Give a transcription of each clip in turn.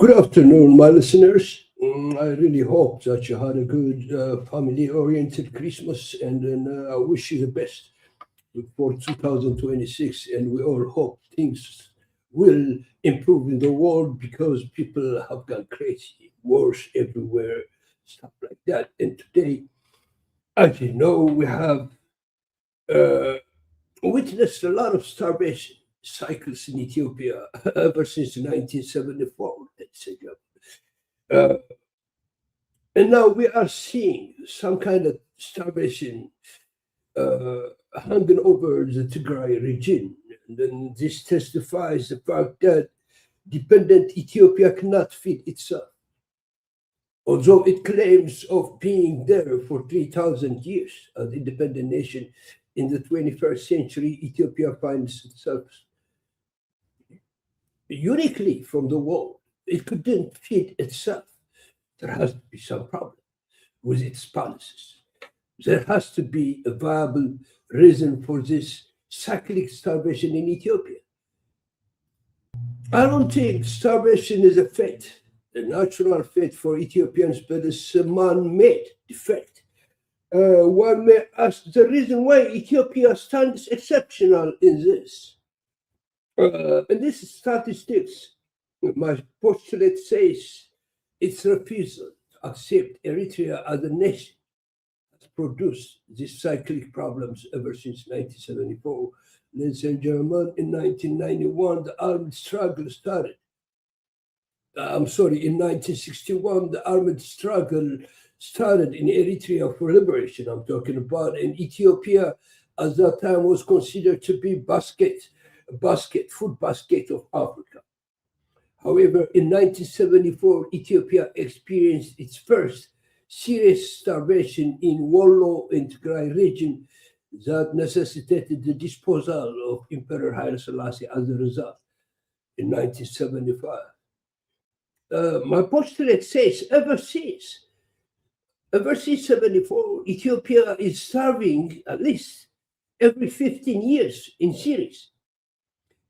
Good afternoon, my listeners. I really hope that you had a good family-oriented Christmas, and then I wish you the best for 2026. And we all hope things will improve in the world because people have gone crazy, wars everywhere, stuff like that. And today, as you know, we have uh, witnessed a lot of starvation cycles in Ethiopia ever since 1974, let's say. Uh, and now we are seeing some kind of starvation uh, hanging over the Tigray region. And then this testifies the fact that dependent Ethiopia cannot feed itself. Although it claims of being there for 3,000 years as independent nation, in the 21st century, Ethiopia finds itself uniquely from the world. It couldn't feed itself. There has to be some problem with its policies. There has to be a viable reason for this cyclic starvation in Ethiopia. I don't think starvation is a fate, a natural fate for Ethiopians, but it's a man-made defect. One may ask the reason why Ethiopia stands exceptional in this. And this is statistics. My postulate says its refusal to accept Eritrea as a nation has produced these cyclic problems ever since 1974. Ladies and gentlemen, in 1991, the armed struggle started. In 1961, the armed struggle started in Eritrea for liberation. I'm talking about, and Ethiopia at that time was considered to be food basket of Africa. However, in 1974, Ethiopia experienced its first serious starvation in Wollo and Tigray region that necessitated the disposal of Emperor Haile Selassie as a result in 1975. My postulate says ever since 74, Ethiopia is starving at least every 15 years in series,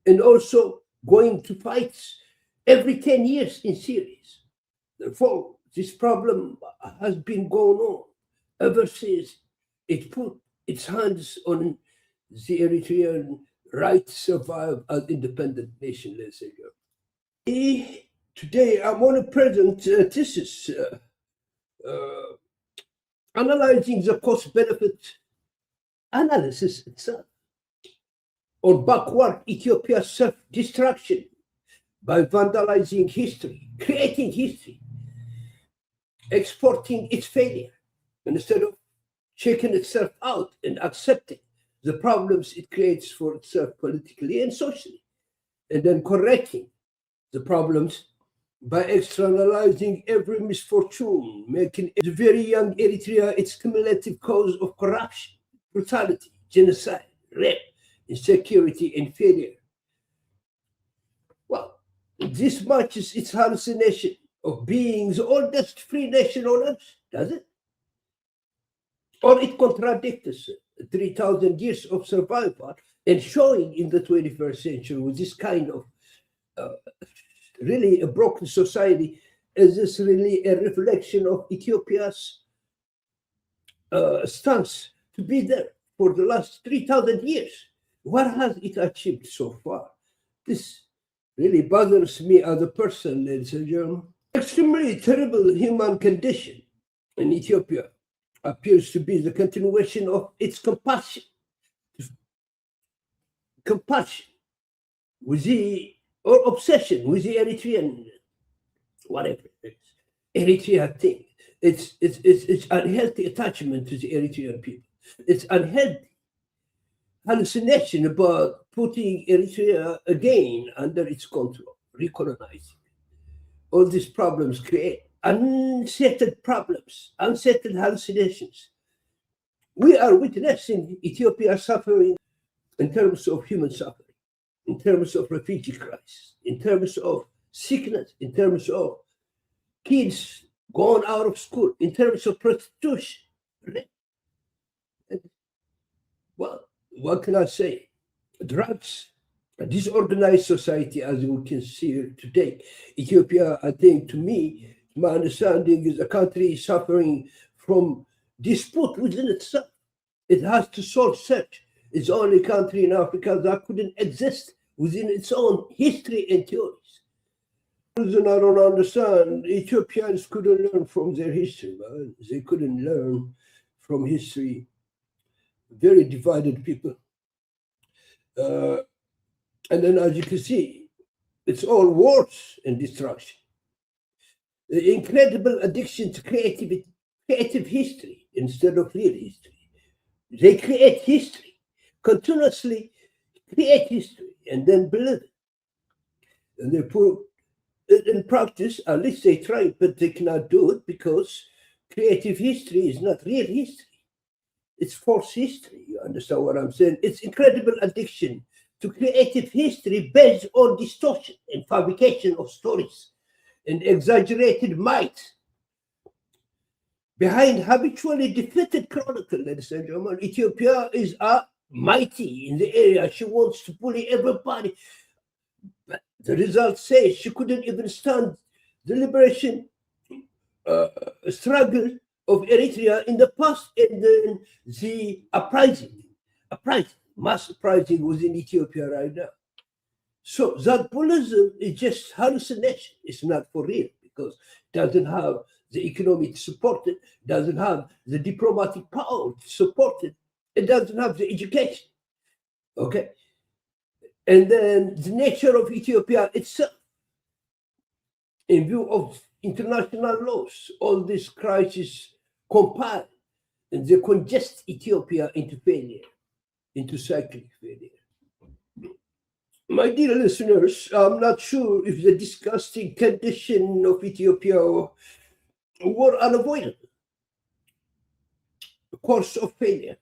and also going to fights every 10 years in series. Therefore, this problem has been going on ever since it put its hands on the Eritrean right to survive as independent nation, let's say. Today, I want to present thesis uh, analyzing the cost-benefit analysis itself on backward Ethiopia's self-destruction by vandalizing history, creating history, exporting its failure, instead of checking itself out and accepting the problems it creates for itself politically and socially, and then correcting the problems by externalizing every misfortune, making the very young Eritrea its cumulative cause of corruption, brutality, genocide, rape, insecurity, and failure. Well, this matches its hallucination of being the oldest free nation on earth, does it? Or it contradicts 3,000 years of survival and showing in the 21st century with this kind of really a broken society. Is this really a reflection of Ethiopia's stance to be there for the last 3,000 years? What has it achieved so far? This really bothers me as a person, ladies and gentlemen. Extremely terrible human condition in Ethiopia appears to be the continuation of its compassion with the or obsession with the Eritrean, whatever it is, Eritrea thing. It's unhealthy attachment to the Eritrean people. It's unhealthy hallucination about putting Eritrea again under its control, recolonizing. All these problems create unsettled problems, unsettled hallucinations. We are witnessing Ethiopia suffering in terms of human suffering, in terms of refugee crisis, in terms of sickness, in terms of kids going out of school, in terms of prostitution. Well, what can I say? Drugs, a disorganized society, as we can see here today. Ethiopia, I think, to me, my understanding is a country suffering from dispute within itself. It has to solve such. It's the only country in Africa that couldn't exist within its own history and theories. The reason I don't understand, Ethiopians couldn't learn from their history, man. They couldn't learn from history. Very divided people. And then, as you can see, it's all wars and destruction. The incredible addiction to creative history instead of real history. They create history, continuously create history, and then believe it. And they put it in practice, at least they try, but they cannot do it because creative history is not real history. It's false history. You understand what I'm saying? It's incredible addiction to creative history based on distortion and fabrication of stories and exaggerated might. Behind habitually defeated chronicle, ladies and gentlemen, Ethiopia is mighty in the area. She wants to bully everybody. But the result says she couldn't even stand the liberation struggle of Eritrea in the past, and then the mass uprising within Ethiopia right now. So that bullism is just hallucination. It's not for real because it doesn't have the economy to support it, doesn't have the diplomatic power to support it, it doesn't have the education. Okay? And then the nature of Ethiopia itself, in view of international laws, all this crisis compile and they congest Ethiopia into failure, into cyclic failure. My dear listeners, I'm not sure if the disgusting condition of Ethiopia were unavoidable. A course of failure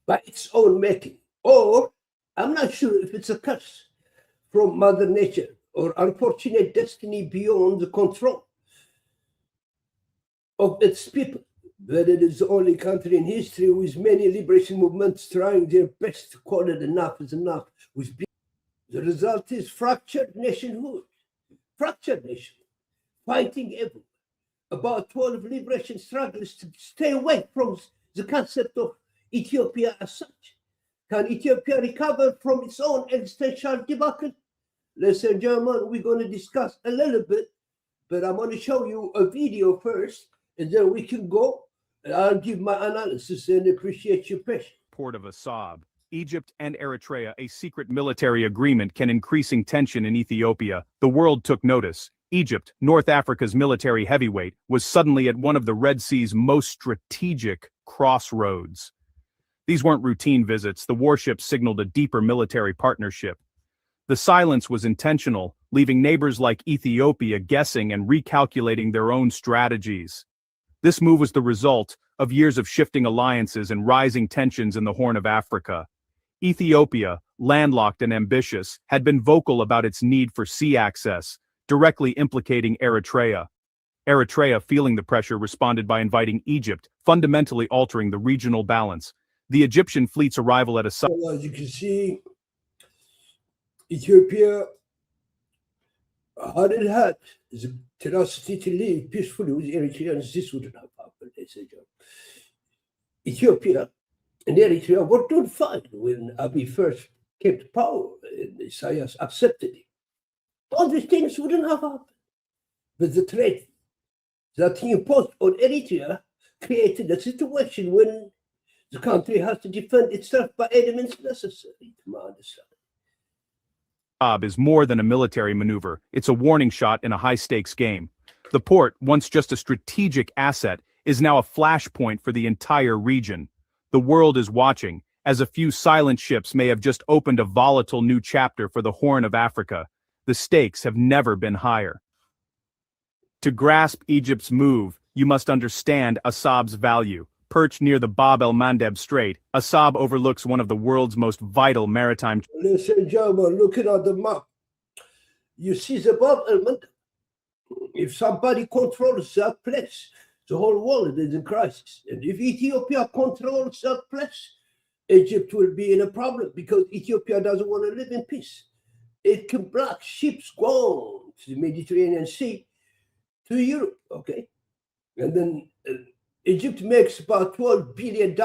by its own making, or I'm not sure if it's a curse from Mother Nature or unfortunate destiny beyond the control of its people. But it is the only country in history with many liberation movements trying their best to call it enough is enough. The result is fractured nationhood, fractured nation, fighting everywhere. About 12 liberation struggles to stay away from the concept of Ethiopia as such. Can Ethiopia recover from its own existential debacle? Ladies and gentlemen, we're going to discuss a little bit, but I'm going to show you a video first, and then we can go, and I'll give my analysis and appreciate your patience. Port of Assab, Egypt and Eritrea, a secret military agreement can increasing tension in Ethiopia. The world took notice. Egypt, North Africa's military heavyweight, was suddenly at one of the Red Sea's most strategic crossroads. These weren't routine visits. The warships signaled a deeper military partnership. The silence was intentional, leaving neighbors like Ethiopia guessing and recalculating their own strategies. This move was the result of years of shifting alliances and rising tensions in the Horn of Africa. Ethiopia, landlocked and ambitious, had been vocal about its need for sea access, directly implicating Eritrea. Eritrea, feeling the pressure, responded by inviting Egypt, fundamentally altering the regional balance. The Egyptian fleet's arrival at Assab. Well, as you can see, Ethiopia had the tenacity to live peacefully with Eritreans. This wouldn't have happened, ladies and gentlemen. Ethiopia and Eritrea were doing fine when Abiy first came to power and Isaias accepted it. All these things wouldn't have happened. But the threat that he imposed on Eritrea created a situation when the country has to defend itself by any means necessary, to my understanding. Assab is more than a military maneuver. It's a warning shot in a high-stakes game. The port, once just a strategic asset, is now a flashpoint for the entire region. The world is watching, as a few silent ships may have just opened a volatile new chapter for the Horn of Africa. The stakes have never been higher. To grasp Egypt's move, you must understand Assab's value. Perched near the Bab el-Mandeb Strait, Assab overlooks one of the world's most vital maritime. Ladies and gentlemen, looking at the map, you see the Bab el-Mandeb. If somebody controls that place, the whole world is in crisis. And if Ethiopia controls that place, Egypt will be in a problem because Ethiopia doesn't want to live in peace. It can block ships going to the Mediterranean Sea to Europe, okay? And then Egypt makes about $12 billion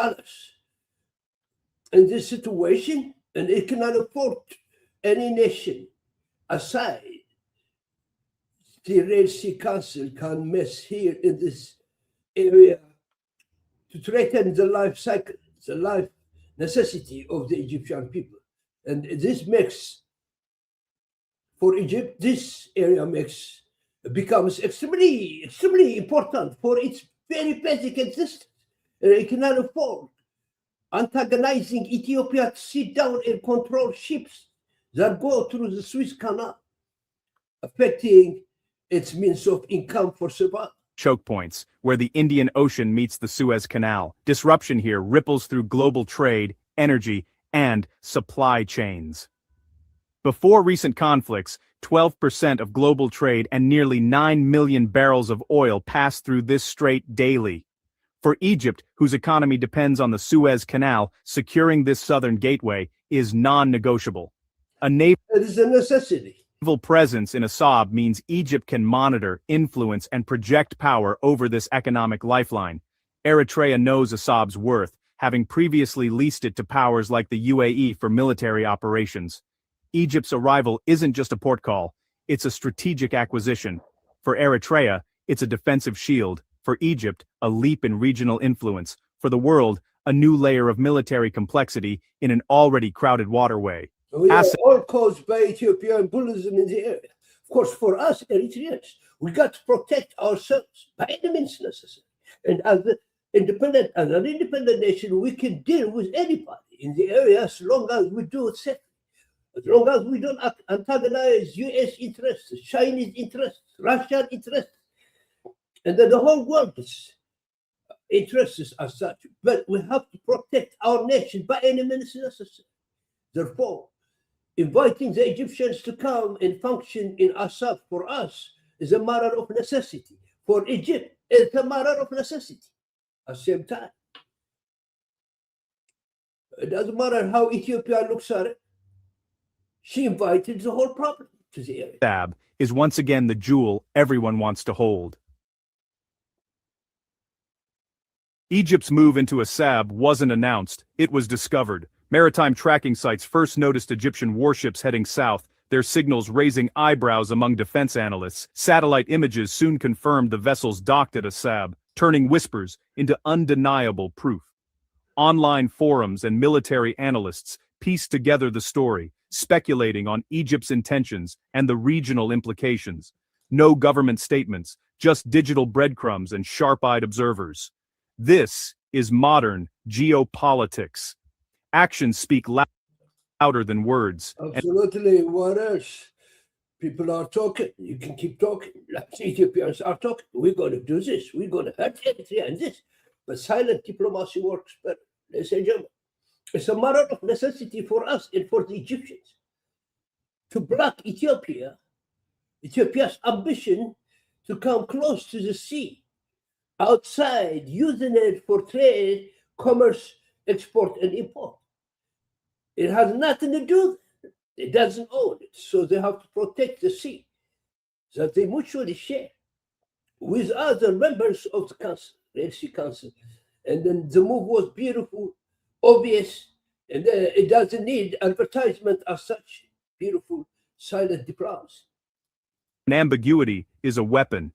in this situation, and it cannot afford any nation aside. The Red Sea Council can mess here in this area to threaten the life cycle, the life necessity of the Egyptian people. And this makes, for Egypt, this area becomes extremely important for its very basic existence. And it cannot afford antagonizing Ethiopia to sit down and control ships that go through the Suez Canal, affecting its means of income for survival. Choke points, where the Indian Ocean meets the Suez Canal. Disruption here ripples through global trade, energy, and supply chains. Before recent conflicts, 12% of global trade and nearly 9 million barrels of oil passed through this strait daily. For Egypt, whose economy depends on the Suez Canal, securing this southern gateway is non-negotiable. It is a necessity. Naval presence in Assab means Egypt can monitor, influence, and project power over this economic lifeline. Eritrea knows Assab's worth, having previously leased it to powers like the UAE for military operations. Egypt's arrival isn't just a port call, it's a strategic acquisition. For Eritrea, it's a defensive shield. For Egypt, a leap in regional influence. For the world, a new layer of military complexity in an already crowded waterway. We are all caused by Ethiopian bullyism in the area. Of course, for us Eritreans, we got to protect ourselves by any means necessary. And as an independent nation, we can deal with anybody in the area as long as we do it safely. As long as we don't antagonize US interests, Chinese interests, Russian interests, and then the whole world's interests as such. But we have to protect our nation by any means necessary. Therefore, inviting the Egyptians to come and function in Assab for us is a matter of necessity. For Egypt, it's a matter of necessity. At the same time, it doesn't matter how Ethiopia looks at it. She invited the whole problem to the area. Assab is once again the jewel everyone wants to hold. Egypt's move into Assab wasn't announced, it was discovered. Maritime tracking sites first noticed Egyptian warships heading south, their signals raising eyebrows among defense analysts. Satellite images soon confirmed the vessels docked at Assab, turning whispers into undeniable proof. Online forums and military analysts pieced together the story, speculating on Egypt's intentions and the regional implications. No government statements, just digital breadcrumbs and sharp-eyed observers. This is modern geopolitics. Actions speak louder than words. Absolutely. What else? People are talking. You can keep talking. Like the Ethiopians are talking. We're going to do this. We're going to hurt Eritrea and this. But silent diplomacy works better. Ladies and gentlemen, it's a matter of necessity for us and for the Egyptians to block Ethiopia's ambition to come close to the sea, outside, using it for trade, commerce, export, and import. It has nothing to do with it. It doesn't own it. So they have to protect the sea that they mutually share with other members of the council, Red Sea Council. And then the move was beautiful, obvious, and it doesn't need advertisement as such. Beautiful, silent diplomacy. An ambiguity is a weapon.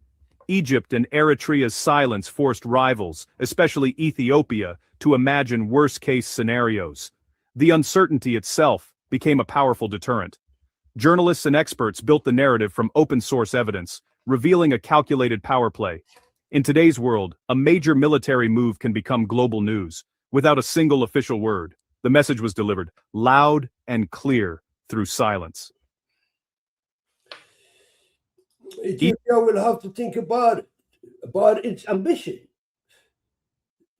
Egypt and Eritrea's silence forced rivals, especially Ethiopia, to imagine worst-case scenarios. The uncertainty itself became a powerful deterrent. Journalists and experts built the narrative from open-source evidence, revealing a calculated power play. In today's world, a major military move can become global news, without a single official word. The message was delivered, loud and clear, through silence. Ethiopia will have to think about its ambition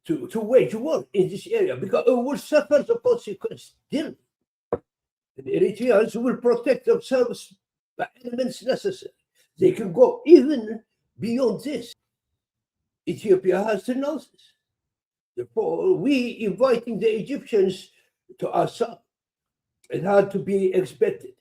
to wage war in this area, because it will suffer the consequence still. The Eritreans will protect themselves by any means necessary. They can go even beyond this. Ethiopia has to know this. Therefore, we inviting the Egyptians to Assad. It had to be expected.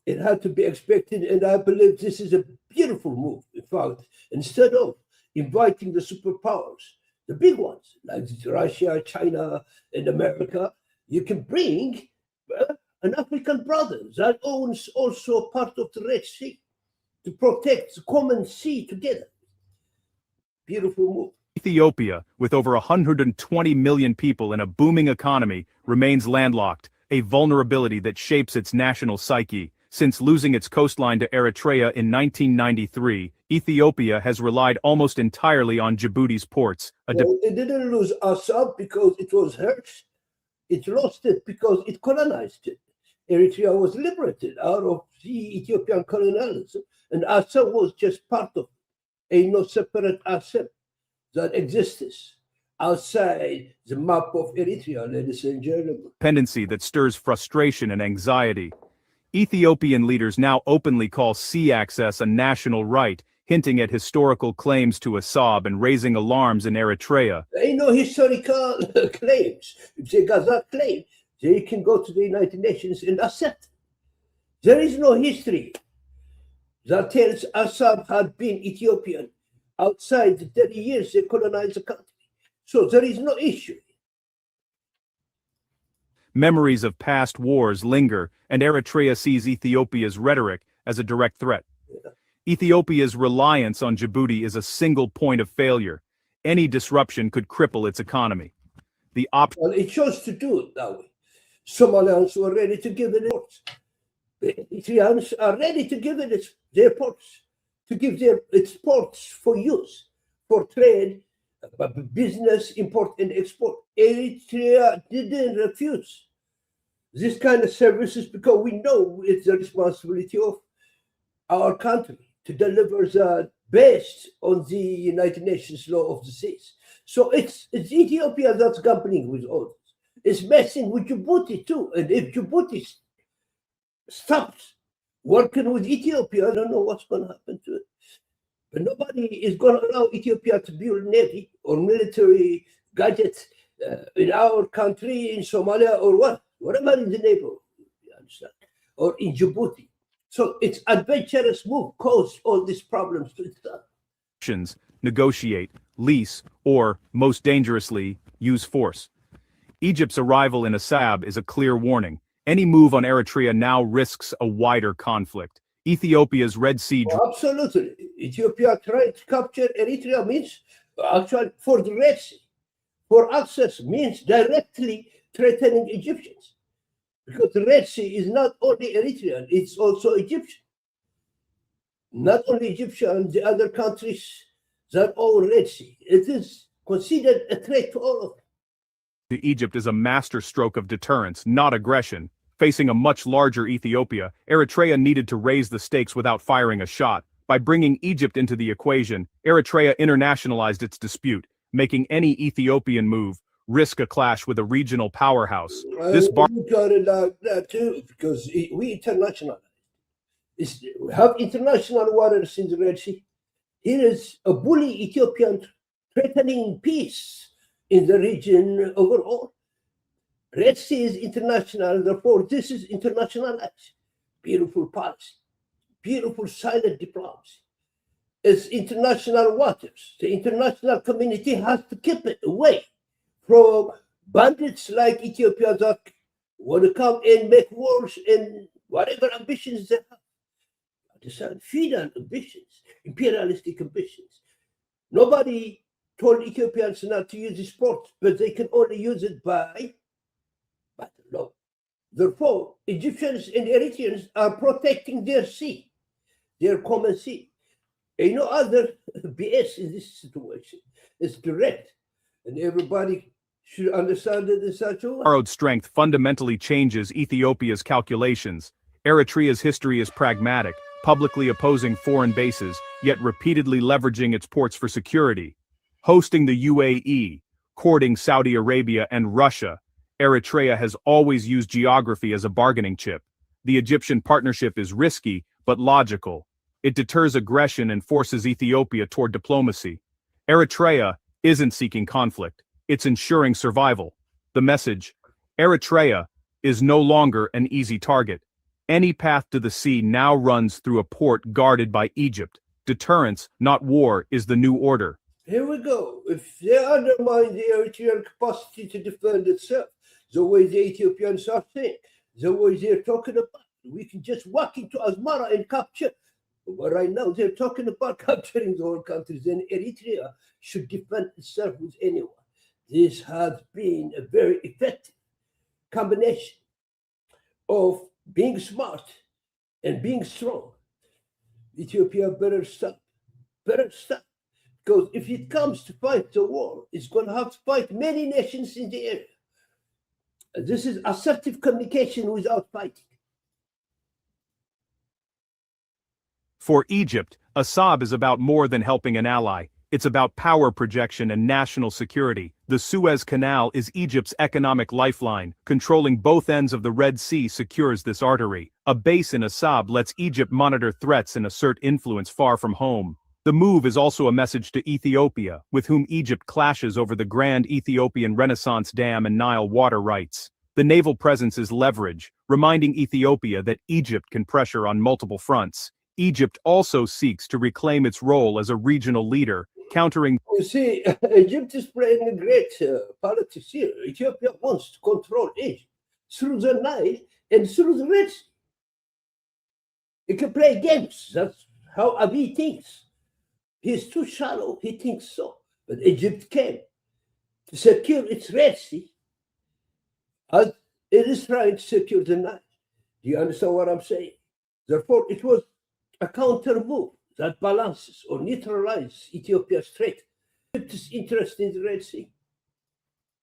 It had to be expected, and I believe this is a beautiful move. In fact, instead of inviting the superpowers, the big ones like Russia, China, and America, you can bring an African brother that owns also part of the Red Sea to protect the common sea together. Beautiful move. Ethiopia, with over 120 million people and a booming economy, remains landlocked, a vulnerability that shapes its national psyche. Since losing its coastline to Eritrea in 1993, Ethiopia has relied almost entirely on Djibouti's ports. Well, it didn't lose Assad because it was hurt. It lost it because it colonized it. Eritrea was liberated out of the Ethiopian colonialism, and Assad was just part of it. Ain't no separate Assad that exists outside the map of Eritrea, ladies and gentlemen. Dependency that stirs frustration and anxiety. Ethiopian leaders now openly call sea access a national right, hinting at historical claims to Assad and raising alarms in Eritrea. There ain't no historical claims. If they got that claim, they can go to the United Nations and accept. There is no history that tells Assad had been Ethiopian outside the 30 years they colonized the country. So there is no issue. Memories of past wars linger, and Eritrea sees Ethiopia's rhetoric as a direct threat. Ethiopia's reliance on Djibouti is a single point of failure. Any disruption could cripple its economy. Well, it chose to do it that way. Somalians were ready to give it ports. The Eritreans are ready to give it their ports, to give its ports for use, for trade, business, import and export. Eritrea didn't refuse this kind of services because we know it's the responsibility of our country to deliver that based on the United Nations law of the seas. So it's Ethiopia that's gambling with all this. It's messing with Djibouti too. And if Djibouti stops working with Ethiopia, I don't know what's going to happen to it. But nobody is going to allow Ethiopia to build navy or military gadgets in our country, in Somalia, or whatever in the neighborhood, you understand, or in Djibouti. So it's adventurous move caused all these problems to itself. Negotiate, lease, or, most dangerously, use force. Egypt's arrival in Assab is a clear warning. Any move on Eritrea now risks a wider conflict. Ethiopia's Red Sea... Absolutely. Ethiopia trying to capture Eritrea means, actually, for the Red Sea, for access means directly threatening Egyptians. Because the Red Sea is not only Eritrean, it's also Egyptian. Not only Egyptian, the other countries that own Red Sea. It is considered a threat to all of them. Egypt is a masterstroke of deterrence, not aggression. Facing a much larger Ethiopia, Eritrea needed to raise the stakes without firing a shot. By bringing Egypt into the equation, Eritrea internationalized its dispute, making any Ethiopian move risk a clash with a regional powerhouse. We got it like that too, because we internationalize. We have international waters in the Red Sea. Here is a bully Ethiopian threatening peace in the region overall. Red Sea is international, therefore this is internationalized. Beautiful policy, beautiful silent diplomacy. It's international waters. The international community has to keep it away from bandits like Ethiopia that want to come and make wars and whatever ambitions they have. Understand? Feudal ambitions, imperialistic ambitions. Nobody told Ethiopians not to use this port, but they can only use it by battle law. Therefore, Egyptians and Eritreans are protecting their sea, their common sea. Ain't no other BS in this situation. It's direct, and everybody should understand it in such a way. Borrowed strength fundamentally changes Ethiopia's calculations. Eritrea's history is pragmatic, publicly opposing foreign bases, yet repeatedly leveraging its ports for security. Hosting the UAE, courting Saudi Arabia and Russia, Eritrea has always used geography as a bargaining chip. The Egyptian partnership is risky, but logical. It deters aggression and forces Ethiopia toward diplomacy. Eritrea isn't seeking conflict. It's ensuring survival. The message: Eritrea is no longer an easy target. Any path to the sea now runs through a port guarded by Egypt. Deterrence, not war, is the new order. Here we go. If they undermine the Eritrean capacity to defend itself, the way the Ethiopians are saying, the way they're talking about, we can just walk into Asmara and capture. But right now, they're talking about capturing the whole country. Then Eritrea should defend itself with anyone. This has been a very effective combination of being smart and being strong. Ethiopia better stop. Because if it comes to fight the war, it's going to have to fight many nations in the area. This is assertive communication without fighting. For Egypt, Assab is about more than helping an ally. It's about power projection and national security. The Suez Canal is Egypt's economic lifeline. Controlling both ends of the Red Sea secures this artery. A base in Assab lets Egypt monitor threats and assert influence far from home. The move is also a message to Ethiopia, with whom Egypt clashes over the grand Ethiopian Renaissance Dam and Nile water rights. The naval presence is leverage, reminding Ethiopia that Egypt can pressure on multiple fronts. Egypt also seeks to reclaim its role as a regional leader, countering. You see, Egypt is playing a great politics here. Ethiopia wants to control Egypt through the Nile and through the Red Sea. It can play games. That's how Abiy thinks. He's too shallow, he thinks so. But Egypt came to secure its Red Sea as it is trying to secure the Nile. Do you understand what I'm saying? Therefore, it was a counter move that balances or neutralizes Ethiopia's threat. Egypt's interest in the Red Sea.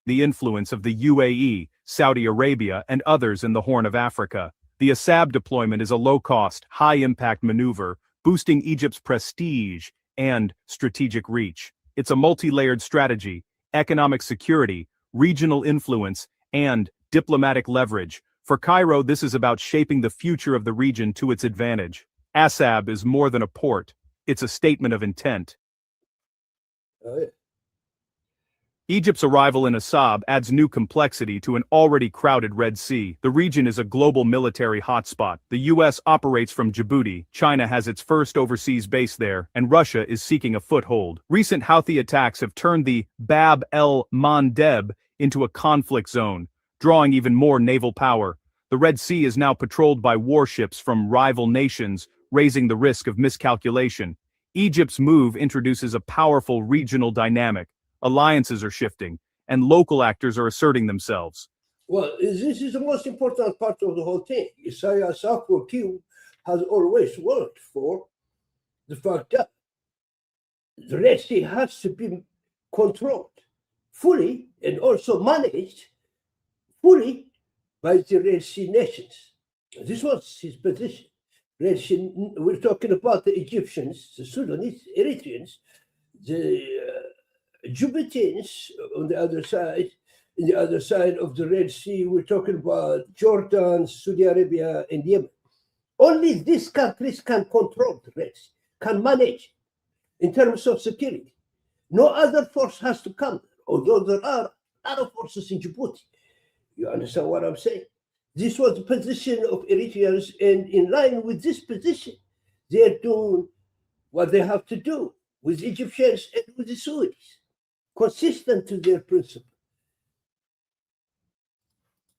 The influence of the UAE, Saudi Arabia, and others in the Horn of Africa. The Assab deployment is a low-cost, high-impact maneuver, boosting Egypt's prestige and strategic reach. It's a multi-layered strategy: economic security, regional influence, and diplomatic leverage. For Cairo, this is about shaping the future of the region to its advantage. Assab is more than a port, it's a statement of intent. Egypt's arrival in Assab adds new complexity to an already crowded Red Sea. The region is a global military hotspot. The US operates from Djibouti, China has its first overseas base there, and Russia is seeking a foothold. Recent Houthi attacks have turned the Bab el-Mandeb into a conflict zone, drawing even more naval power. The Red Sea is now patrolled by warships from rival nations, raising the risk of miscalculation. Egypt's move introduces a powerful regional dynamic. Alliances are shifting, and local actors are asserting themselves. Well, this is the most important part of the whole thing. Isaias Afwerki has always worked for the fact that the Red Sea has to be controlled fully and also managed fully by the Red Sea nations. This was his position. Red Sea, we're talking about the Egyptians, the Sudanese, Eritreans, the Djiboutians on the other side. In the other side of the Red Sea, we're talking about Jordan, Saudi Arabia, and Yemen. Only these countries can control the Red Sea, can manage in terms of security. No other force has to come, although there are other forces in Djibouti. You understand what I'm saying? This was the position of Eritreans, and in line with this position, they're doing what they have to do with Egyptians and with the Saudis, consistent to their principle.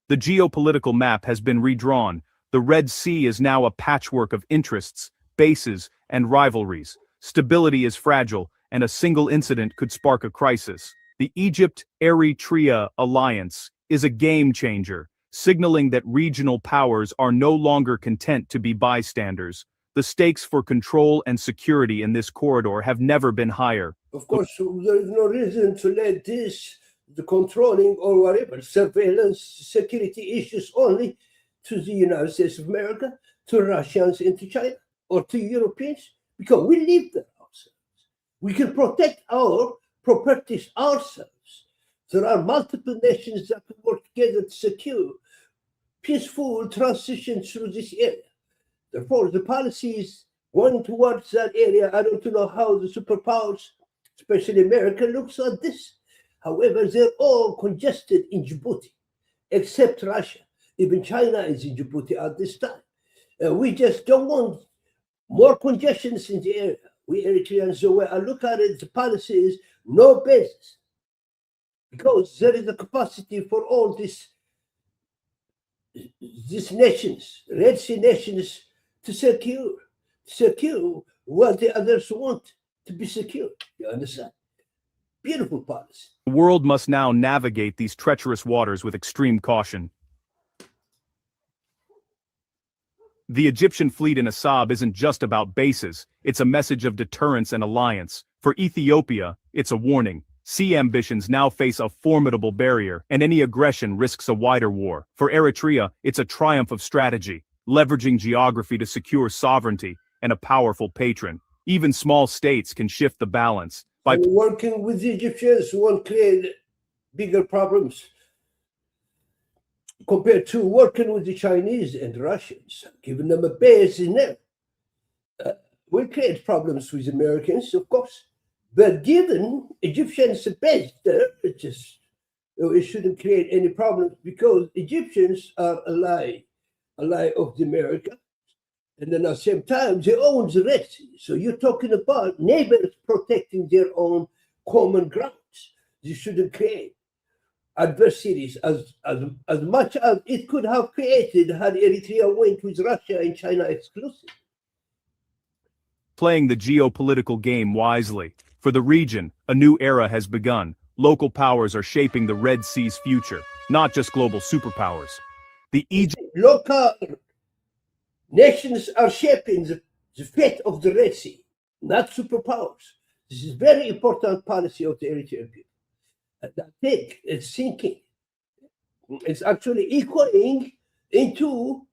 The geopolitical map has been redrawn. The Red Sea is now a patchwork of interests, bases, and rivalries. Stability is fragile, and a single incident could spark a crisis. The Egypt-Eritrea alliance is a game changer, signaling that regional powers are no longer content to be bystanders. The stakes for control and security in this corridor have never been higher. Of course, there is no reason to let the controlling or whatever, surveillance, security issues only to the United States of America, to Russians, and to China, or to Europeans, because we live there ourselves. We can protect our properties ourselves. There are multiple nations that can work together to secure peaceful transition through this area. Therefore, the policy is going towards that area. I don't know how the superpowers, especially America, looks at this. However, they're all congested in Djibouti. except Russia. Even China is in Djibouti at this time. We just don't want more congestions in the area. We Eritreans, the way I look at it, the policy is no bases. Because there is a capacity for all these nations, Red Sea nations, to secure what the others want to be secure. You understand? Beautiful policy. The world must now navigate these treacherous waters with extreme caution. The Egyptian fleet in Assab isn't just about bases, it's a message of deterrence and alliance. For Ethiopia, it's a warning. Sea ambitions now face a formidable barrier, and any aggression risks a wider war. For Eritrea, it's a triumph of strategy, leveraging geography to secure sovereignty and a powerful patron. Even small states can shift the balance. By working with the Egyptians won't create bigger problems compared to working with the Chinese and Russians, giving them a base in there. Will create problems with Americans, of course, but given Egyptians a base there, it shouldn't create any problems because Egyptians are ally of the America, and then at the same time they own the Red Sea. So you're talking about neighbors protecting their own common grounds. You shouldn't create adversaries as much as it could have created had Eritrea went with Russia and China exclusive. Playing the geopolitical game wisely. For the region, a new era has begun. Local powers are shaping the Red Sea's future, not just global superpowers. Local nations are shaping the fate of the Red Sea, not superpowers. This is very important policy of the Eritrean people. I think it's sinking. It's actually equaling into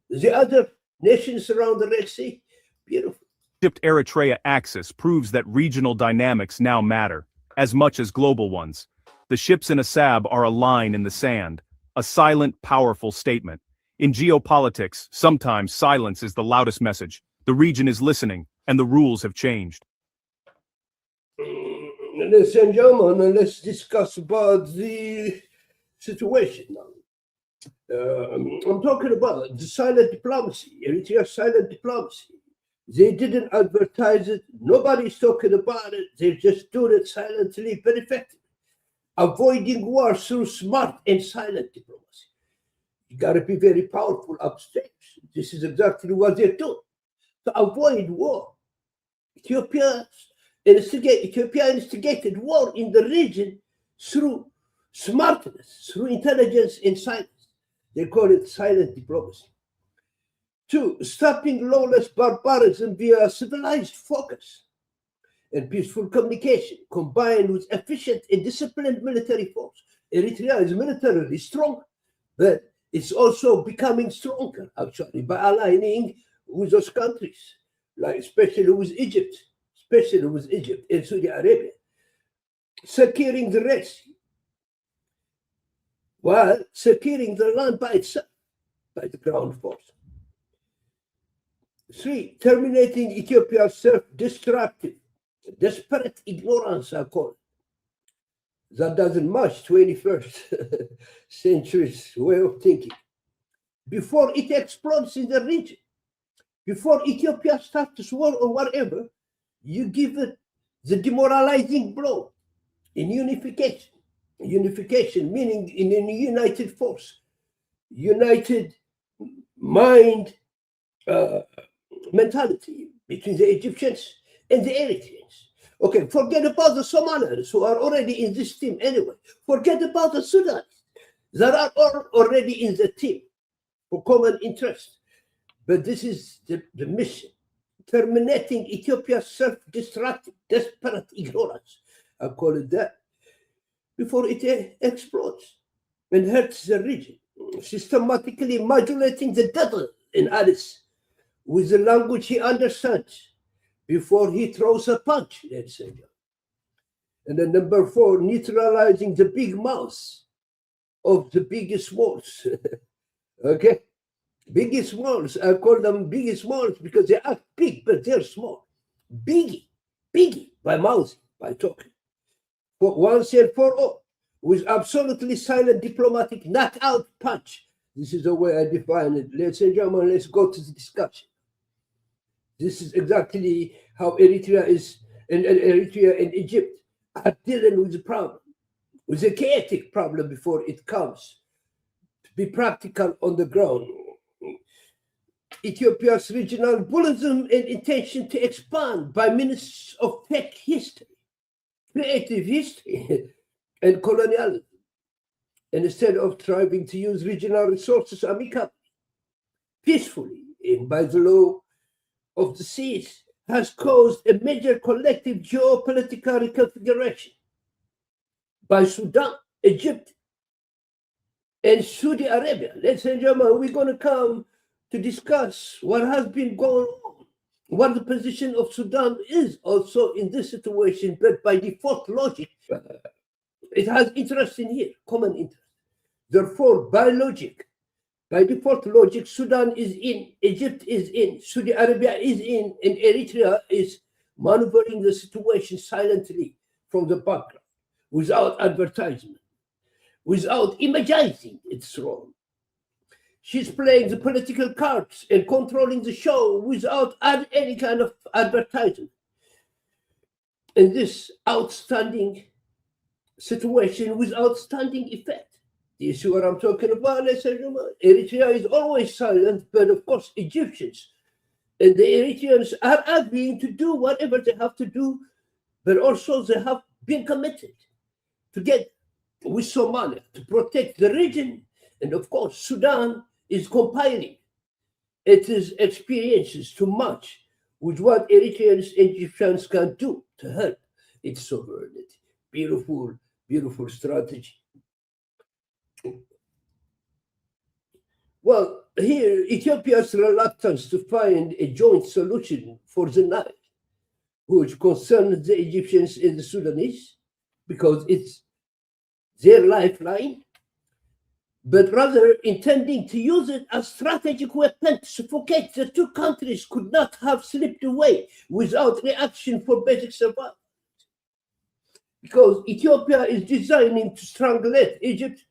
the other nations around the Red Sea. Beautiful. Egypt-Eritrea axis proves that regional dynamics now matter, as much as global ones. The ships in Assab are a line in the sand, a silent, powerful statement. In geopolitics, sometimes silence is the loudest message. The region is listening, and the rules have changed. Ladies and gentlemen, let's discuss about the situation now. I'm talking about the silent diplomacy, Eritrea's silent diplomacy. They didn't advertise it. Nobody's talking about it. They just do it silently, but effectively. Avoiding war through smart and silent diplomacy. You got to be very powerful upstairs. This is exactly what they're doing. To avoid war. Ethiopia instigated war in the region through smartness, through intelligence and silence. They call it silent diplomacy. 2, stopping lawless barbarism via civilized focus and peaceful communication, combined with efficient and disciplined military force. Eritrea is militarily strong, but it's also becoming stronger, actually, by aligning with those countries, like especially with Egypt and Saudi Arabia, securing the Red Sea, while securing the land by itself, by the ground force. 3, terminating Ethiopia's self-destructive, desperate ignorance, I call it. That doesn't match 21st century's way of thinking. Before it explodes in the region, before Ethiopia starts war or whatever, you give it the demoralizing blow in unification. Unification meaning in a united force, united mind, mentality between the Egyptians and the Eritreans. Okay, forget about the Somalians who are already in this team anyway. Forget about the Sudanese that are already in the team for common interest. But this is the mission. Terminating Ethiopia's self-destructive, desperate ignorance. I call it that. Before it explodes and hurts the region. Systematically modulating the devil in Alice with the language he understands before he throws a punch, let's say. And then number 4, neutralizing the big mouths of the biggest walls. Okay? Biggest walls, I call them biggest walls because they act big, but they're small. Biggie, by mouthing, by talking. For once and for all, with absolutely silent diplomatic knockout punch. This is the way I define it. Ladies and gentlemen, let's go to the discussion. This is exactly how Eritrea and Egypt are dealing with the problem, with a chaotic problem before it comes to be practical on the ground. Ethiopia's regional bullism and intention to expand by means of fake history, creative history, and colonialism, and instead of striving to use regional resources amicably, peacefully, and by the law of the seas, has caused a major collective geopolitical reconfiguration by Sudan, Egypt, and Saudi Arabia. Ladies and gentlemen, we're going to come to discuss what has been going on, what the position of Sudan is also in this situation, but by default logic, it has interest in here, common interest. Therefore, by default logic, Sudan is in, Egypt is in, Saudi Arabia is in, and Eritrea is maneuvering the situation silently from the background, without advertisement, without imagizing its role. She's playing the political cards and controlling the show without any kind of advertisement. In this outstanding situation with outstanding effect. Do you see what I'm talking about, ladies and gentlemen? Eritrea is always silent, but of course Egyptians and the Eritreans are agreeing to do whatever they have to do, but also they have been committed to get with Somalia to protect the region. And of course, Sudan is compiling its experiences to match with what Eritreans and Egyptians can do to help its sovereignty. Beautiful, beautiful strategy. Well, here, Ethiopia's reluctance to find a joint solution for the Nile, which concerns the Egyptians and the Sudanese, because it's their lifeline, but rather intending to use it as strategic weapon to suffocate the two countries could not have slipped away without reaction for basic survival. Because Ethiopia is designing to strangulate Egypt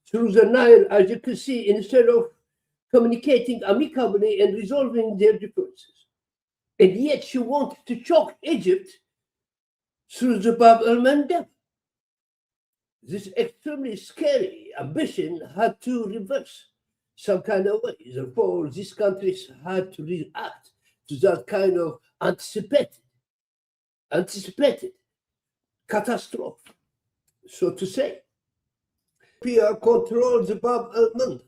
through the Nile, as you can see, instead of communicating amicably and resolving their differences. And yet she wanted to choke Egypt through the Bab el-Mandeb. This extremely scary ambition had to reverse some kind of way. Therefore, these countries had to react to that kind of anticipated catastrophe, so to say. Ethiopia controls the Bab el-Mandeb.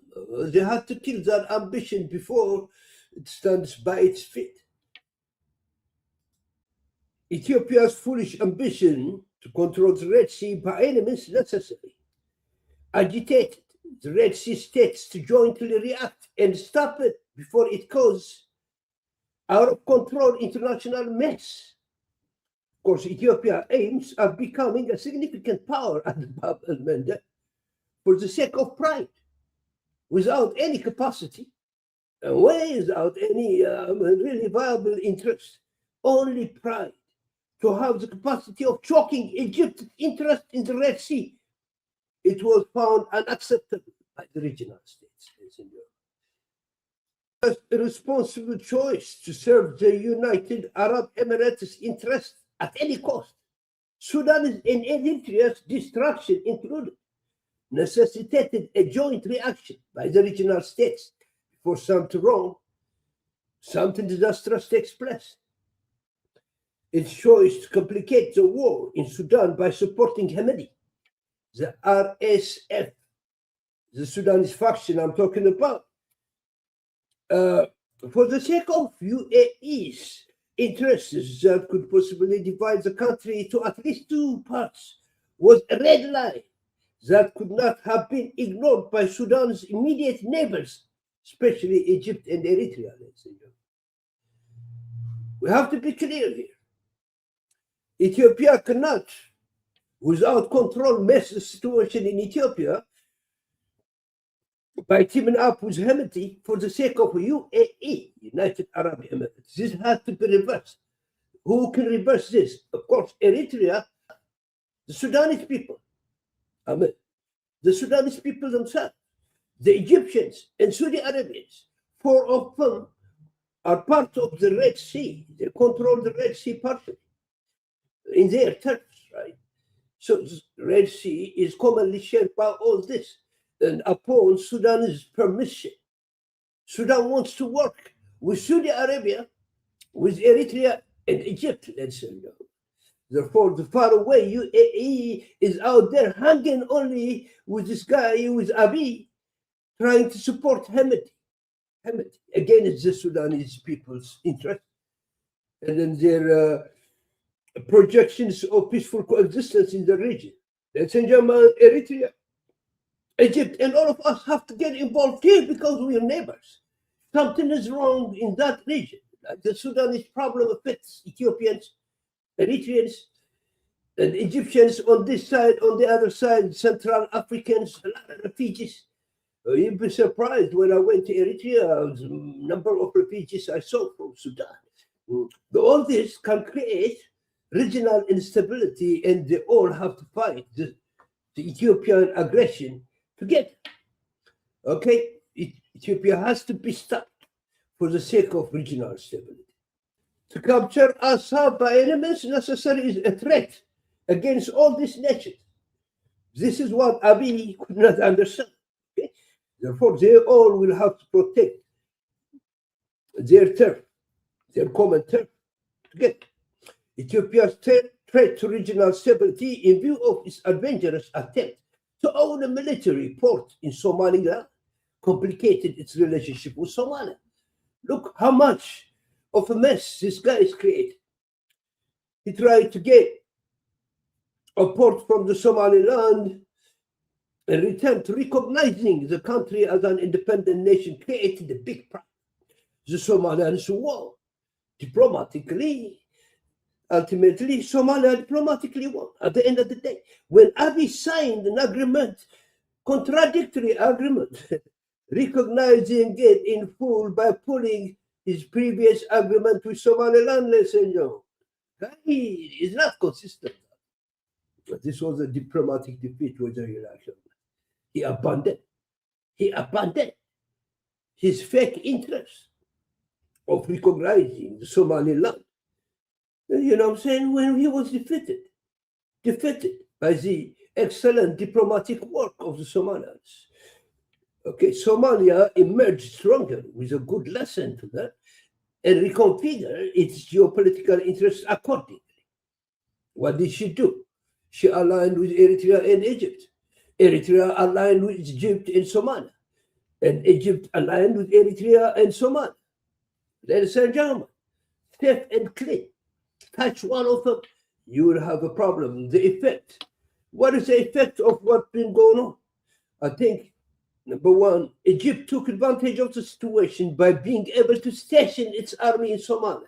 They had to kill that ambition before it stands by its feet. Ethiopia's foolish ambition to control the Red Sea by any means necessary agitated the Red Sea states to jointly react and stop it before it causes out of control international mess. Of course, Ethiopia aims at becoming a significant power at the Bab el-Mandeb for the sake of pride, without any capacity, and without any really viable interest, only pride to have the capacity of choking Egypt's interest in the Red Sea. It was found unacceptable by the regional states. A responsible choice to serve the United Arab Emirates' interest at any cost. Sudan's and Eritrea's destruction included necessitated a joint reaction by the regional states before something wrong, something disastrous takes place. Its choice to complicate the war in Sudan by supporting Hamidi, the RSF, the Sudanese faction I'm talking about, for the sake of UAE's interests that could possibly divide the country to at least two parts, was a red line that could not have been ignored by Sudan's immediate neighbors, especially Egypt and Eritrea. We have to be clear here. Ethiopia cannot, without control, mess the situation in Ethiopia by teaming up with Hamidi for the sake of UAE, United Arab Emirates. This has to be reversed. Who can reverse this? Of course, Eritrea, the Sudanese people, I mean, the Sudanese people themselves, the Egyptians and Saudi Arabians, 4 of them are part of the Red Sea. They control the Red Sea partially in their terms, right? So the Red Sea is commonly shared by all this. And upon Sudan's permission, Sudan wants to work with Saudi Arabia, with Eritrea and Egypt, let's say. Therefore, the far away UAE is out there hanging only with this guy, with Abiy, trying to support Hamid. Again, it's the Sudanese people's interest. And then their projections of peaceful coexistence in the region. Let's say Eritrea, Egypt, and all of us have to get involved here because we are neighbors. Something is wrong in that region. Like the Sudanese problem affects Ethiopians, Eritreans, and Egyptians on this side, on the other side, Central Africans, a lot of refugees. You'd be surprised when I went to Eritrea, the number of refugees I saw from Sudan. All this can create regional instability, and they all have to fight the Ethiopian aggression together. Okay, Ethiopia has to be stopped for the sake of regional stability. To capture Assad by any means necessary is a threat against all these nations. This is what Abiy could not understand. Okay? Therefore, they all will have to protect their turf, their common turf, together. Ethiopia's threat to regional stability in view of its adventurous attempt to own a military port in Somaliland complicated its relationship with Somalia. Look how much of a mess this guy is creating. He tried to get a port from the Somaliland and return to recognizing the country as an independent nation created a big problem. The Somalians won diplomatically. Ultimately, Somalia diplomatically won at the end of the day. When Abiy signed an agreement, contradictory agreement, recognizing it in full by pulling his previous agreement with Somaliland, ladies and gentlemen, he is not consistent. But this was a diplomatic defeat with the election. He abandoned his fake interest of recognizing the Somaliland. You know what I'm saying? When he was defeated by the excellent diplomatic work of the Somalians. Okay, Somalia emerged stronger with a good lesson to that and reconfigured its geopolitical interests accordingly. What did she do? She aligned with Eritrea and Egypt. Eritrea aligned with Egypt and Somalia. And Egypt aligned with Eritrea and Somalia. Ladies and gentlemen, safe and clean. Touch one of them, you will have a problem. The effect. What is the effect of what's been going on? I think, number one, Egypt took advantage of the situation by being able to station its army in Somalia.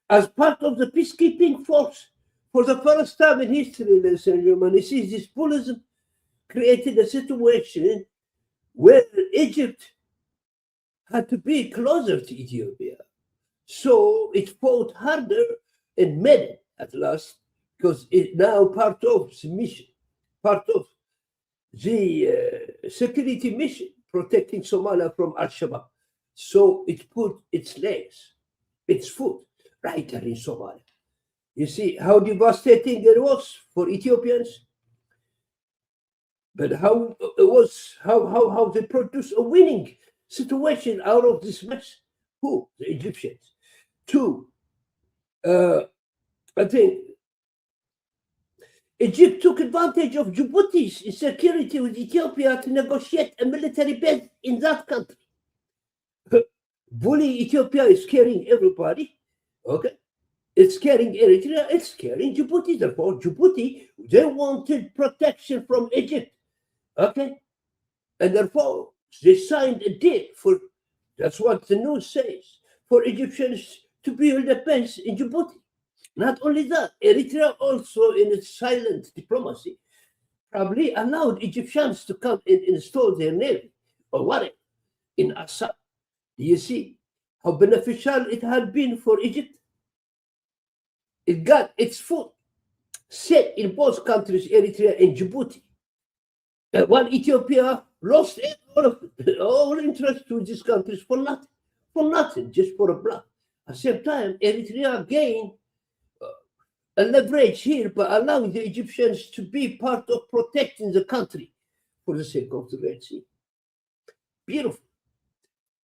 As part of the peacekeeping force, for the first time in history, ladies and gentlemen, you see this bullism created a situation where Egypt had to be closer to Ethiopia. So it fought harder and made it at last, because it's now part of the mission, part of the security mission protecting Somalia from Al-Shabaab. So it put its legs, its foot right there in Somalia. You see how devastating it was for Ethiopians, but how it was, how they produced a winning situation out of this mess. Who? The Egyptians. Two, I think Egypt took advantage of Djibouti's insecurity with Ethiopia to negotiate a military base in that country. Bully Ethiopia is scaring everybody. Okay. It's scaring Eritrea, it's scaring Djibouti. Therefore, Djibouti, they wanted protection from Egypt. Okay. And therefore, they signed a deal for, that's what the news says, for Egyptians to build a base in Djibouti. Not only that, Eritrea also, in its silent diplomacy, probably allowed Egyptians to come and install their navy or whatever in Assad. Do you see how beneficial it had been for Egypt? It got its foot set in both countries, Eritrea and Djibouti. While Ethiopia lost all interest to these countries for nothing, just for a bluff. At the same time, Eritrea gained a leverage here by allowing the Egyptians to be part of protecting the country for the sake of the Red Sea. Beautiful.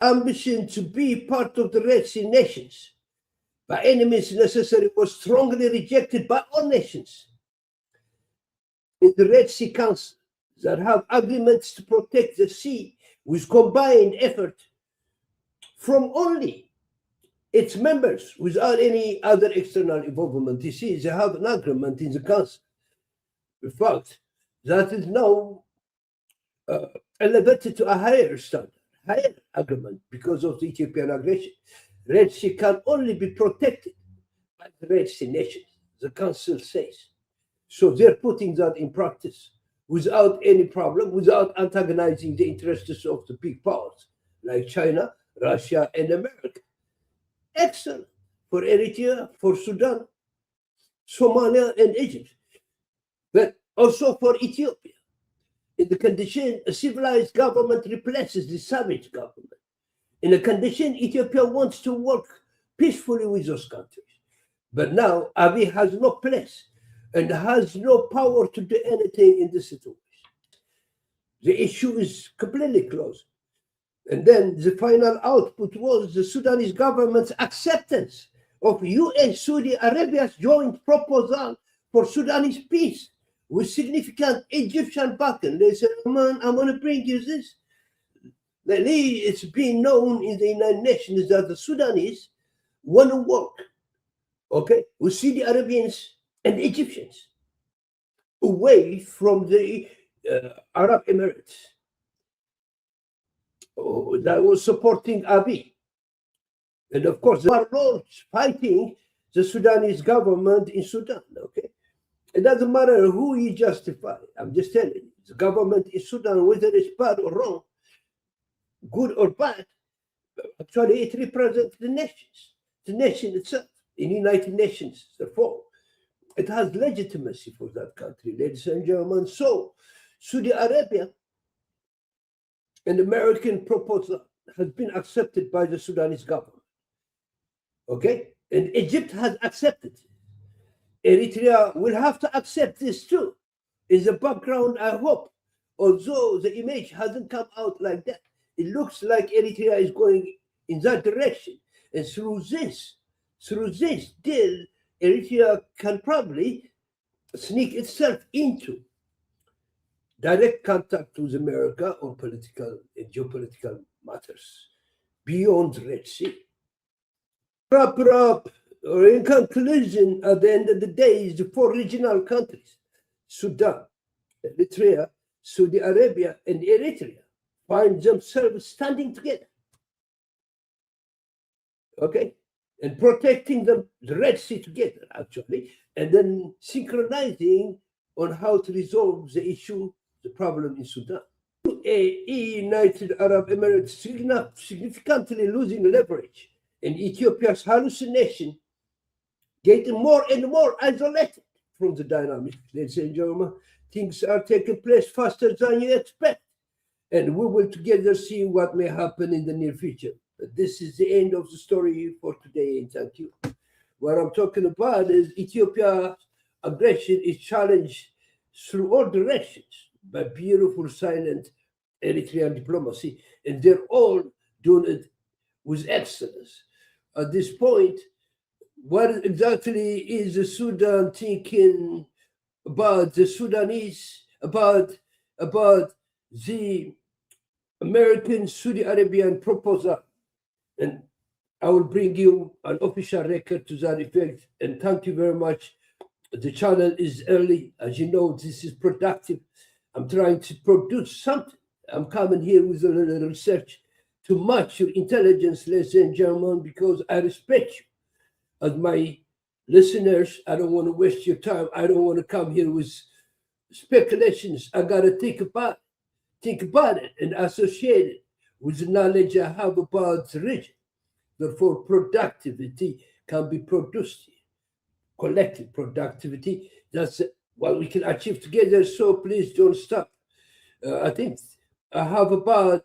Ambition to be part of the Red Sea nations by any means necessary was strongly rejected by all nations in the Red Sea Council that have agreements to protect the sea with combined effort from only its members without any other external involvement. You see, they have an agreement in the council. In fact, that is now elevated to a higher standard, higher agreement because of the Ethiopian aggression. Red Sea can only be protected by the Red Sea nations, the council says. So they're putting that in practice without any problem, without antagonizing the interests of the big powers like China, Russia, and America. Excellent for Eritrea, for Sudan, Somalia, and Egypt, but also for Ethiopia. In the condition a civilized government replaces the savage government, in a condition Ethiopia wants to work peacefully with those countries. But now Abiy has no place and has no power to do anything in this situation. The issue is completely closed. And then the final output was the Sudanese government's acceptance of US Saudi Arabia's joint proposal for Sudanese peace with significant Egyptian backing. They said, man, I'm going to bring you this. It's been known in the United Nations that the Sudanese want to work, okay, with Saudi Arabians and Egyptians away from the Arab Emirates that was supporting Abiy. And of course, there are lords fighting the Sudanese government in Sudan, okay? It doesn't matter who you justify. I'm just telling you, the government in Sudan, whether it's bad or wrong, good or bad, actually it represents the nations, the nation itself, in United Nations. Therefore, it has legitimacy for that country, ladies and gentlemen. So, Saudi Arabia, an American proposal has been accepted by the Sudanese government, okay? And Egypt has accepted it. Eritrea will have to accept this too. In the background, I hope, although the image hasn't come out like that, it looks like Eritrea is going in that direction. And through this deal, Eritrea can probably sneak itself into direct contact with America on political and geopolitical matters beyond the Red Sea. Wrap up, or in conclusion, at the end of the day, the four regional countries, Sudan, Eritrea, Saudi Arabia, and Eritrea, find themselves standing together, okay, and protecting the Red Sea together, actually, and then synchronizing on how to resolve the issue, the problem in Sudan. UAE, United Arab Emirates, significantly losing leverage, and Ethiopia's hallucination getting more and more isolated from the dynamic. Ladies and gentlemen, things are taking place faster than you expect, and we will together see what may happen in the near future. But this is the end of the story for today, and thank you. What I'm talking about is Ethiopia's aggression is challenged through all directions by beautiful, silent Eritrean diplomacy, and they're all doing it with excellence. At this point, what exactly is the Sudan thinking about the Sudanese, about the American Saudi Arabian proposal? And I will bring you an official record to that effect. And thank you very much. The channel is early. As you know, this is productive. I'm trying to produce something. I'm coming here with a little research to match your intelligence, ladies and gentlemen, because I respect you as my listeners. I don't want to waste your time. I don't want to come here with speculations. I got to think about it and associate it with the knowledge I have about the region. Therefore, productivity can be produced here. Collective productivity, that's what we can achieve together. So please don't stop. I think I have about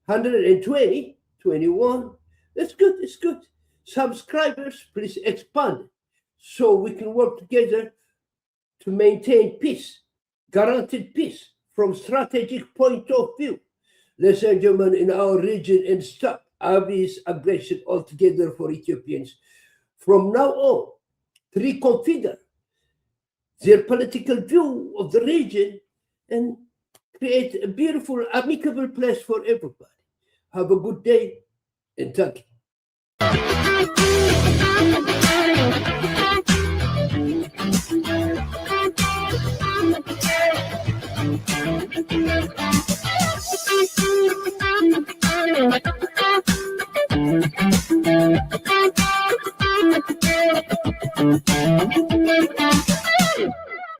120, 21. That's good. It's good. Subscribers, please expand so we can work together to maintain peace, guaranteed peace from strategic point of view. Ladies and gentlemen, in our region, and stop Abiy's aggression altogether for Ethiopians. From now on, to reconfigure their political view of the region and create a beautiful, amicable place for everybody. Have a good day and thank you.